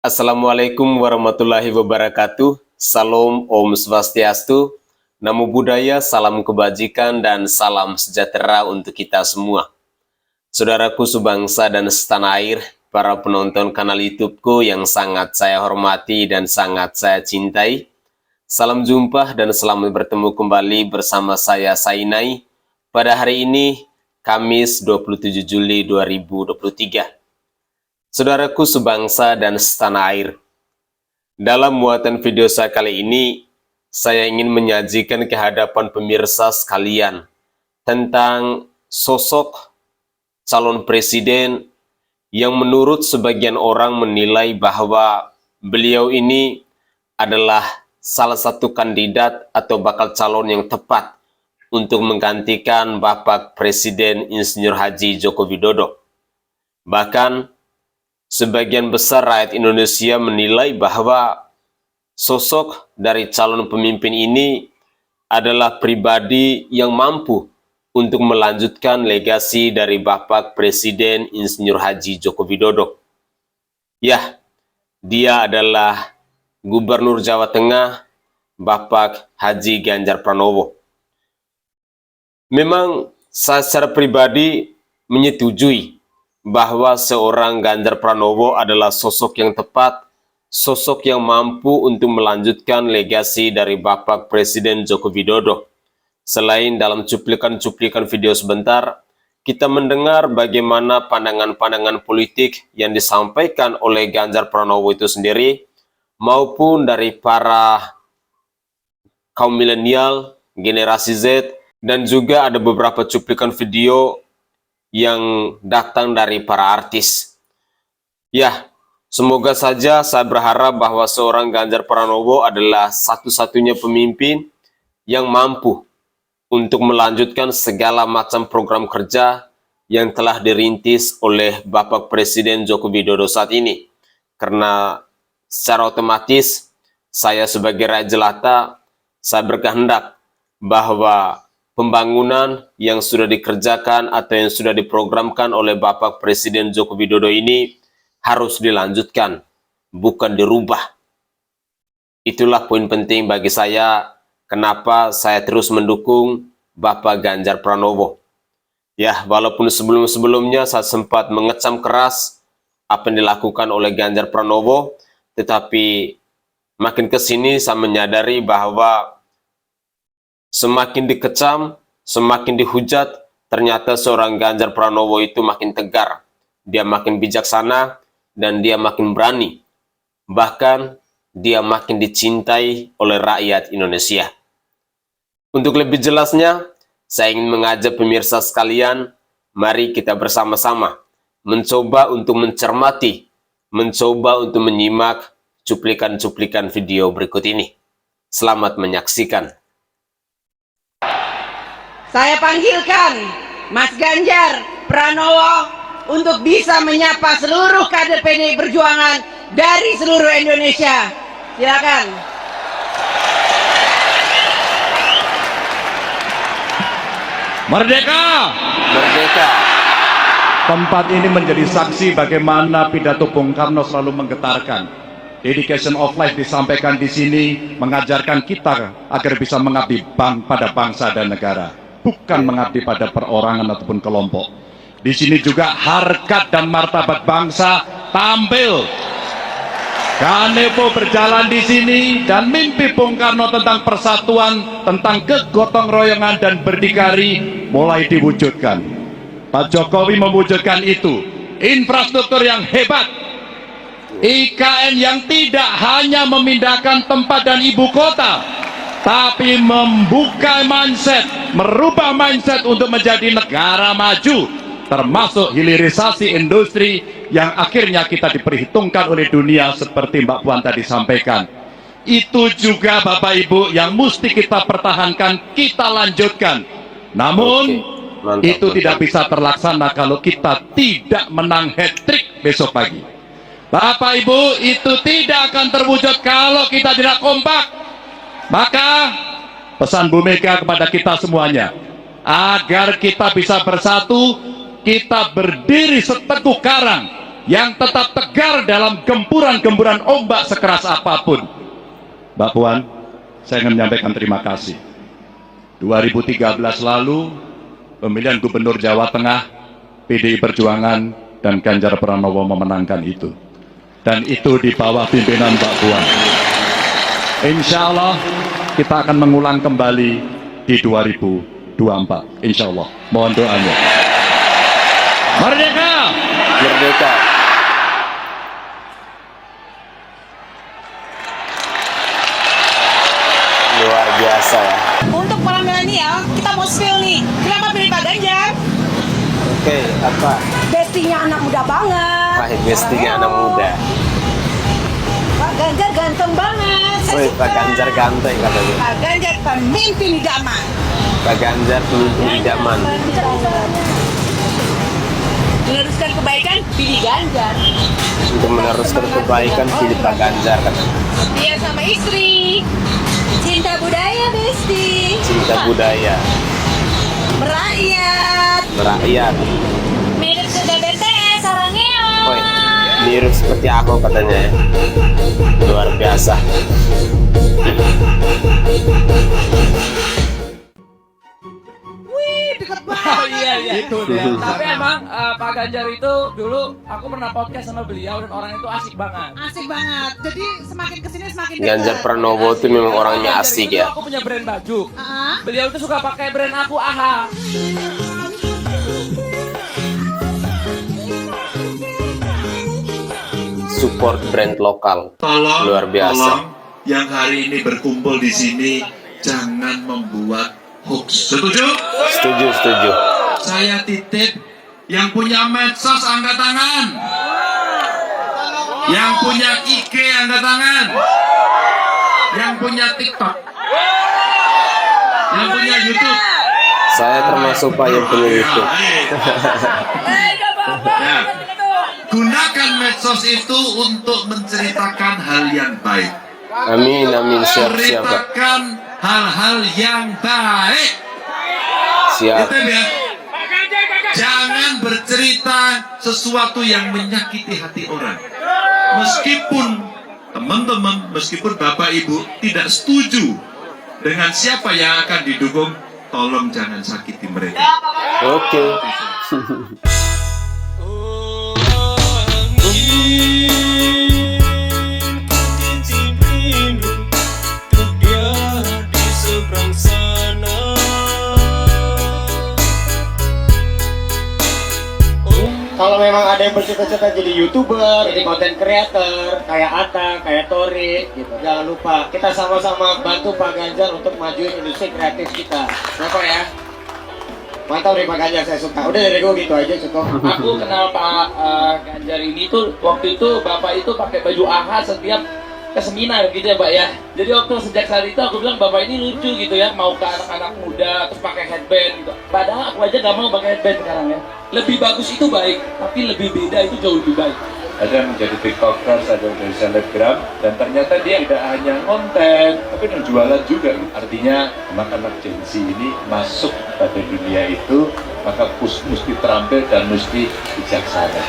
Assalamualaikum warahmatullahi wabarakatuh. Salam Om Swastiastu. Namo Buddhaya, salam kebajikan dan salam sejahtera untuk kita semua. Saudaraku sebangsa dan setanah air, para penonton kanal YouTubeku yang sangat saya hormati dan sangat saya cintai. Salam jumpa dan selamat bertemu kembali bersama saya Sainai pada hari ini, Kamis 27 Juli 2023. Saudaraku sebangsa dan setanah air, dalam muatan video saya kali ini, saya ingin menyajikan ke hadapan pemirsa sekalian tentang sosok calon presiden yang menurut sebagian orang menilai bahwa beliau ini adalah salah satu kandidat atau bakal calon yang tepat untuk menggantikan Bapak Presiden Insinyur Haji Joko Widodo. Bahkan, sebagian besar rakyat Indonesia menilai bahwa sosok dari calon pemimpin ini adalah pribadi yang mampu untuk melanjutkan legasi dari Bapak Presiden Insinyur Haji Joko Widodo. Ya, dia adalah Gubernur Jawa Tengah, Bapak Haji Ganjar Pranowo. Memang saya secara pribadi menyetujui bahwa seorang Ganjar Pranowo adalah sosok yang tepat, sosok yang mampu untuk melanjutkan legasi dari Bapak Presiden Joko Widodo. Selain dalam cuplikan-cuplikan video sebentar, kita mendengar bagaimana pandangan-pandangan politik yang disampaikan oleh Ganjar Pranowo itu sendiri, maupun dari para kaum milenial, generasi Z, dan juga ada beberapa cuplikan video yang datang dari para artis. Ya, semoga saja saya berharap bahwa seorang Ganjar Pranowo adalah satu-satunya pemimpin yang mampu untuk melanjutkan segala macam program kerja yang telah dirintis oleh Bapak Presiden Joko Widodo saat ini. Karena secara otomatis saya sebagai rakyat jelata, saya berkehendak bahwa pembangunan yang sudah dikerjakan atau yang sudah diprogramkan oleh Bapak Presiden Joko Widodo ini harus dilanjutkan, bukan dirubah. Itulah poin penting bagi saya, kenapa saya terus mendukung Bapak Ganjar Pranowo. Ya, walaupun sebelum-sebelumnya saya sempat mengecam keras apa yang dilakukan oleh Ganjar Pranowo, tetapi makin ke sini saya menyadari bahwa semakin dikecam, semakin dihujat, ternyata seorang Ganjar Pranowo itu makin tegar. Dia makin bijaksana, dan dia makin berani. Bahkan, dia makin dicintai oleh rakyat Indonesia. Untuk lebih jelasnya, saya ingin mengajak pemirsa sekalian, mari kita bersama-sama mencoba untuk mencermati, mencoba untuk menyimak cuplikan-cuplikan video berikut ini. Selamat menyaksikan. Saya panggilkan Mas Ganjar Pranowo untuk bisa menyapa seluruh kader PDI Perjuangan dari seluruh Indonesia. Silakan. Merdeka! Merdeka! Tempat ini menjadi saksi bagaimana pidato Bung Karno selalu menggetarkan. Dedication of life disampaikan di sini, mengajarkan kita agar bisa mengabdi pada bangsa dan negara, bukan mengabdi pada perorangan ataupun kelompok. Di sini juga harkat dan martabat bangsa tampil. Kanepo berjalan di sini dan mimpi Bung Karno tentang persatuan, tentang kegotong royongan dan berdikari mulai diwujudkan. Pak Jokowi mewujudkan itu. Infrastruktur yang hebat, IKN yang tidak hanya memindahkan tempat dan ibu kota, tapi membuka mindset, merubah mindset untuk menjadi negara maju, termasuk hilirisasi industri yang akhirnya kita diperhitungkan oleh dunia seperti Mbak Puan tadi sampaikan. Itu juga Bapak Ibu yang mesti kita pertahankan, kita lanjutkan. Namun itu tidak bisa terlaksana kalau kita tidak menang hat-trick besok pagi. Bapak Ibu, itu tidak akan terwujud kalau kita tidak kompak. Maka pesan Bu Mega kepada kita semuanya, agar kita bisa bersatu, kita berdiri seteguh karang yang tetap tegar keluar dalam gempuran-gempuran ombak sekeras apapun. Mbak Puan, saya ingin menyampaikan terima kasih. 2013 lalu, pemilihan Gubernur Jawa Tengah, PDI Perjuangan dan Ganjar Pranowo memenangkan itu. Dan itu di bawah pimpinan Mbak Puan. Insya Allah kita akan mengulang kembali di 2024. Insya Allah. Mohon doanya. Merdeka! Merdeka. Luar biasa ya. Untuk para milenial, kita mau spill nih. Kenapa pilih Pak Ganjar? Oke, apa? Bestinya anak muda banget. Wah, bestinya anak muda. Pak Ganjar ganteng banget. Saya Wih, suka. Pak Ganjar ganteng katanya. Pak Ganjar pemimpin idaman. Pak Ganjar pemimpin idaman. Meneruskan kebaikan, pilih Ganjar. Untuk meneruskan kebaikan pilih Pak Ganjar katanya. Dia sama istri. Cinta budaya, Besti. Cinta budaya, Merakyat. merakyat. Mirip sudah BTS, orangnya. Woi, mirip seperti aku katanya ya. Luar biasa. Wih, deket Oh banget. iya iya. Itu dia. Tapi emang Pak Ganjar itu dulu aku pernah podcast sama beliau dan orang itu asik banget. Asik banget. Jadi semakin kesini semakin dekat. Ganjar Pranowo itu memang orangnya Ganjar asik itu ya. Aku punya brand baju. Ah, Beliau itu suka pakai brand aku AHA. Support brand lokal. Tolong, Luar biasa. tolong yang hari ini berkumpul di sini jangan membuat hoax. Setuju? Setuju, setuju. Saya titip yang punya medsos angkat tangan. Yang punya IG angkat tangan. Yang punya TikTok. Yang punya YouTube. Saya termasuk Pak yang punya YouTube. Ya. Gunakan medsos itu untuk menceritakan hal yang baik. Amin, amin. Siap, siap, Pak. Ceritakan hal-hal yang baik. Siap. Itu ya. Jangan bercerita sesuatu yang menyakiti hati orang. Meskipun teman-teman, meskipun Bapak Ibu tidak setuju dengan siapa yang akan didukung, tolong jangan sakiti mereka. Oke. Kalau memang ada yang bercita-cita jadi YouTuber, jadi content creator, kayak Atta, kayak Tori, gitu. Jangan lupa kita sama-sama bantu Pak Ganjar untuk majuin industri kreatif kita. Kenapa ya? Mantap nih Pak Ganjar, saya suka. Udah dari gue gitu aja cukup. Aku kenal Pak Ganjar ini tuh waktu itu Bapak itu pakai baju AHA setiap ke seminar gitu ya Pak ya. Jadi waktu sejak saat itu aku bilang Bapak ini lucu gitu ya, mau ke anak-anak muda terus pakai headband gitu. Padahal aku aja gak mau pakai headband sekarang ya. Lebih bagus itu baik, tapi lebih beda itu jauh lebih baik. Ada yang menjadi tiktokers, ada yang menjadi selebgram, dan ternyata dia tidak hanya konten, tapi dan jualan juga. Artinya anak-anak Gen Z ini masuk pada dunia itu, maka mesti terampil dan mesti bijaksana.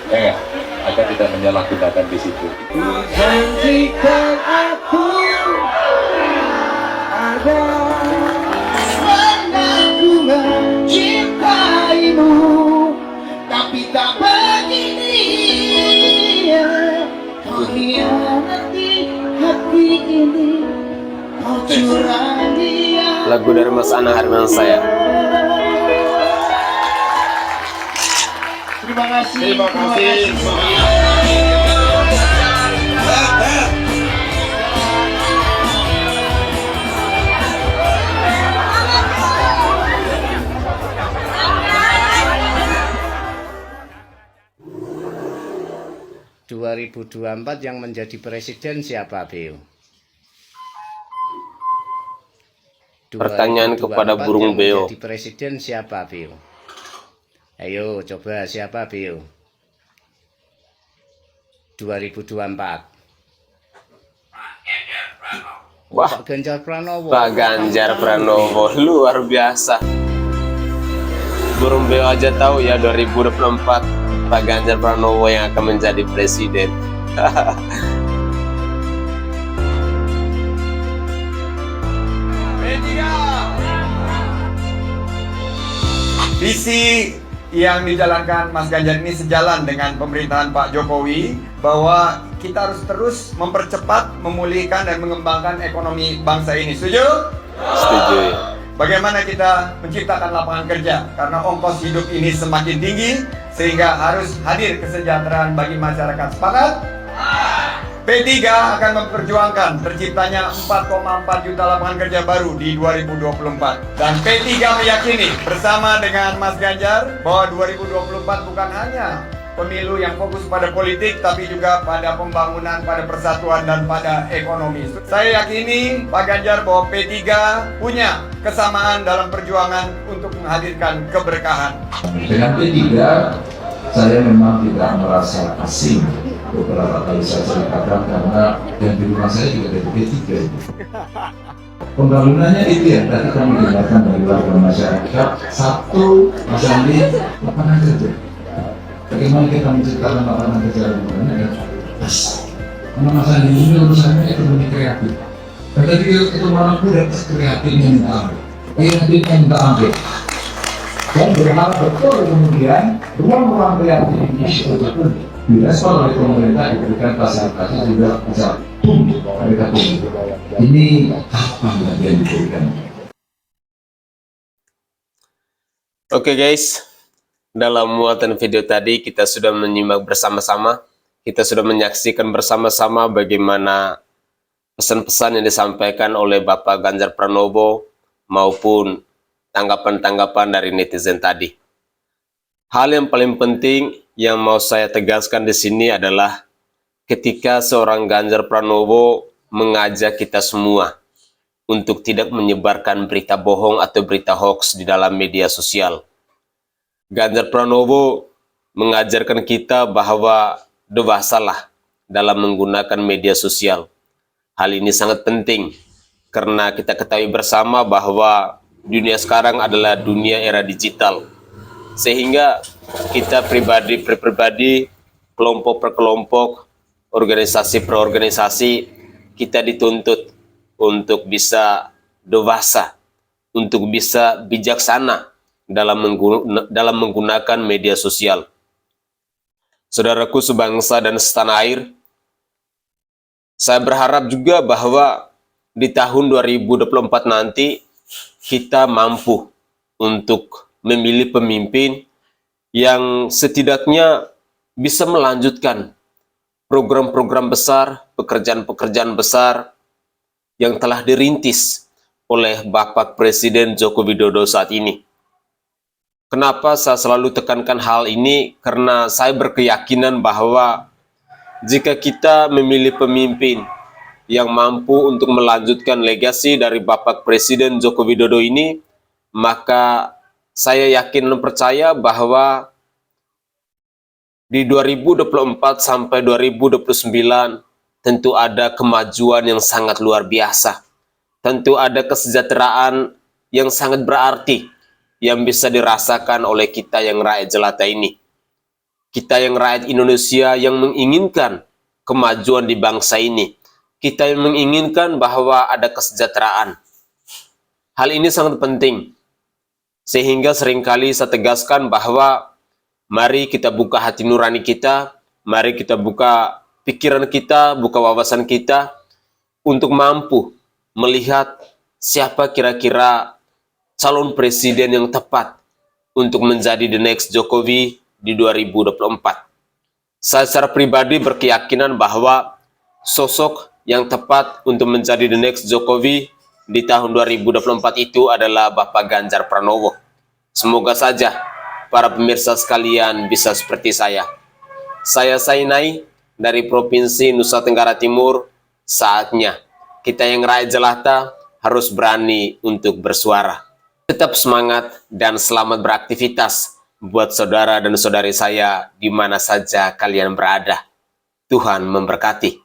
Ya nggak? Agar tidak menyalahgunakan di situ. Janjikan aku ada senandungan cintaimu, tapi tak begini ya. Kau hianati hati ini, kau curang dia. Lagu dari Mas Ana Harmansa ya. Terima kasih. Terima kasih. ...2024 yang menjadi presiden siapa, Beo? Pertanyaan kepada 2024 burung yang beo. menjadi presiden siapa, Beo? Ayo coba siapa, Beo? 2024. Wah, Pak Ganjar Pranowo. Pak Ganjar Pranowo luar biasa. Burung beo aja tahu ya 2024 Pak Ganjar Pranowo yang akan menjadi presiden. Visi yang dijalankan Mas Ganjar ini sejalan dengan pemerintahan Pak Jokowi, bahwa kita harus terus mempercepat, memulihkan dan mengembangkan ekonomi bangsa ini. Setuju? Setuju. Bagaimana kita menciptakan lapangan kerja? Karena ongkos hidup ini semakin tinggi, sehingga harus hadir kesejahteraan bagi masyarakat. Sepakat? P3 akan memperjuangkan terciptanya 4,4 juta lapangan kerja baru di 2024. Dan P3 meyakini bersama dengan Mas Ganjar bahwa 2024 bukan hanya pemilu yang fokus pada politik, tapi juga pada pembangunan, pada persatuan, dan pada ekonomi. Saya yakini Pak Ganjar bahwa P3 punya kesamaan dalam perjuangan untuk menghadirkan keberkahan. Dengan P3, saya memang tidak merasa asing. Beberapa kali saya ceritakan karena yang di rumah saya juga ada P3 itu. Pembangunannya itu ya, tadi kami dengarkan dari warga masyarakat. Satu, Mas Andi, lapangan kerja. Bagaimana kita menciptakan lapangan kerja yang ya? Karena Mas Andi ini urusannya ekonomi kreatif. Dan tadi ketemu anak muda, kreatifnya minta ambil. Kreatifnya minta ambil. Dan berharap betul kemudian ruang-ruang kreatif ini betul direspon oleh pemerintah, diberikan fasilitasi juga bisa tumbuh, mereka tumbuh. Ini apa yang diberikan? Oke guys, dalam muatan video tadi kita sudah menyimak bersama-sama, kita sudah menyaksikan bersama-sama bagaimana pesan-pesan yang disampaikan oleh Bapak Ganjar Pranowo maupun tanggapan-tanggapan dari netizen tadi. Hal yang paling penting yang mau saya tegaskan di sini adalah ketika seorang Ganjar Pranowo mengajak kita semua untuk tidak menyebarkan berita bohong atau berita hoax di dalam media sosial. Ganjar Pranowo mengajarkan kita bahwa dewasalah dalam menggunakan media sosial. Hal ini sangat penting karena kita ketahui bersama bahwa dunia sekarang adalah dunia era digital. Sehingga kita pribadi per pribadi, kelompok per kelompok, organisasi per organisasi, kita dituntut untuk bisa dewasa, untuk bisa bijaksana dalam menggunakan media sosial. Saudaraku sebangsa dan setanah air, saya berharap juga bahwa di tahun 2024 nanti kita mampu untuk memilih pemimpin yang setidaknya bisa melanjutkan program-program besar, pekerjaan-pekerjaan besar yang telah dirintis oleh Bapak Presiden Joko Widodo saat ini. Kenapa saya selalu tekankan hal ini? Karena saya berkeyakinan bahwa jika kita memilih pemimpin yang mampu untuk melanjutkan legasi dari Bapak Presiden Joko Widodo ini, maka saya yakin dan percaya bahwa di 2024 sampai 2029 tentu ada kemajuan yang sangat luar biasa. Tentu ada kesejahteraan yang sangat berarti yang bisa dirasakan oleh kita yang rakyat jelata ini. Kita yang rakyat Indonesia yang menginginkan kemajuan di bangsa ini. Kita yang menginginkan bahwa ada kesejahteraan. Hal ini sangat penting. Sehingga seringkali saya tegaskan bahwa mari kita buka hati nurani kita, mari kita buka pikiran kita, buka wawasan kita untuk mampu melihat siapa kira-kira calon presiden yang tepat untuk menjadi the next Jokowi di 2024. Saya secara pribadi berkeyakinan bahwa sosok yang tepat untuk menjadi the next Jokowi di tahun 2024 itu adalah Bapak Ganjar Pranowo. Semoga saja para pemirsa sekalian bisa seperti saya. Saya Sainai dari Provinsi Nusa Tenggara Timur. Saatnya kita yang rakyat jelata harus berani untuk bersuara. Tetap semangat dan selamat beraktivitas buat saudara dan saudari saya di mana saja kalian berada. Tuhan memberkati.